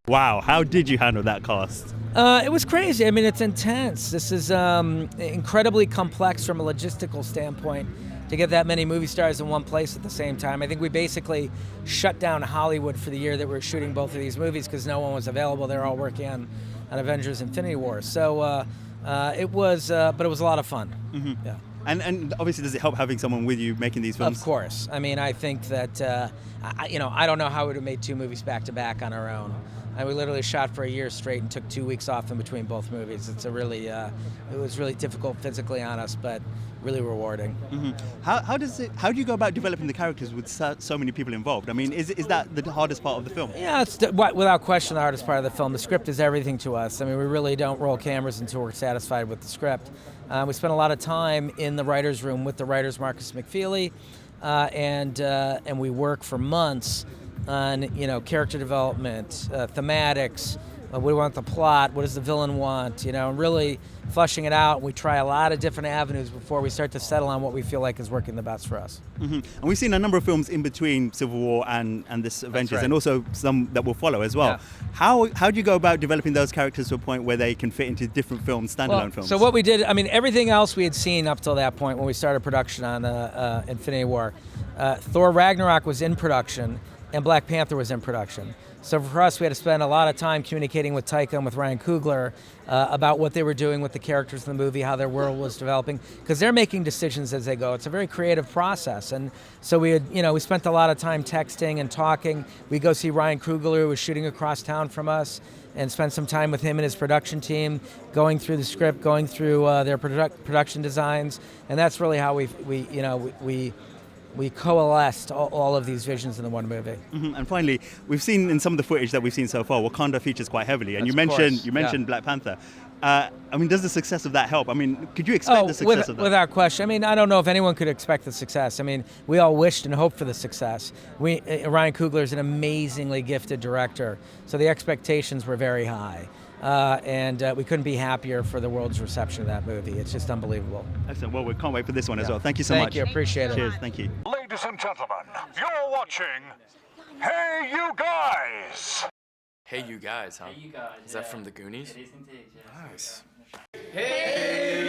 Wow, how did you handle that cast? It was crazy. I mean, it's intense. This is incredibly complex from a logistical standpoint to get that many movie stars in one place at the same time. I think we basically shut down Hollywood for the year that we were shooting both of these movies because no one was available. They were all working on Avengers Infinity War. So but it was a lot of fun. Mm-hmm. Yeah. And obviously, does it help having someone with you making these films? Of course. I mean, I think that, I don't know how we would have made two movies back to back on our own. We literally shot for a year straight and took 2 weeks off in between both movies. It's it was really difficult physically on us, but really rewarding. Mm-hmm. How do you go about developing the characters with so many people involved? I mean, is that the hardest part of the film? Yeah, it's without question the hardest part of the film. The script is everything to us. I mean, we really don't roll cameras until we're satisfied with the script. We spent a lot of time in the writer's room with the writers Marcus McFeely, and we work for months on character development, thematics, what do we want the plot, what does the villain want, and really flushing it out. We try a lot of different avenues before we start to settle on what we feel like is working the best for us. Mm-hmm. And we've seen a number of films in between Civil War and this Avengers, right. And also some that will follow as well. Yeah. How do you go about developing those characters to a point where they can fit into different films, standalone films? So what we did, I mean, everything else we had seen up till that point when we started production on Infinity War, Thor Ragnarok was in production, and Black Panther was in production. So for us, we had to spend a lot of time communicating with Taika and with Ryan Coogler about what they were doing with the characters in the movie, how their world was developing, because they're making decisions as they go. It's a very creative process. And so we spent a lot of time texting and talking. We go see Ryan Coogler, who was shooting across town from us, and spend some time with him and his production team, going through the script, going through their production designs. And that's really how we coalesced all of these visions in the one movie. Mm-hmm. And finally, we've seen in some of the footage that we've seen so far, Wakanda features quite heavily. And you mentioned Black Panther. I mean, does the success of that help? I mean, could you expect the success of that? Without question. I mean, I don't know if anyone could expect the success. I mean, we all wished and hoped for the success. Ryan Coogler is an amazingly gifted director, so the expectations were very high. And we couldn't be happier for the world's reception of that movie. It's just unbelievable. Excellent. Well, we can't wait for this one as well. Thank you so much. Thank you. Appreciate it. Cheers. Thank you. Ladies and gentlemen, you're watching Hey You Guys! Hey You Guys, huh? Hey You Guys. Is that from the Goonies? It is indeed, yeah. Nice. Hey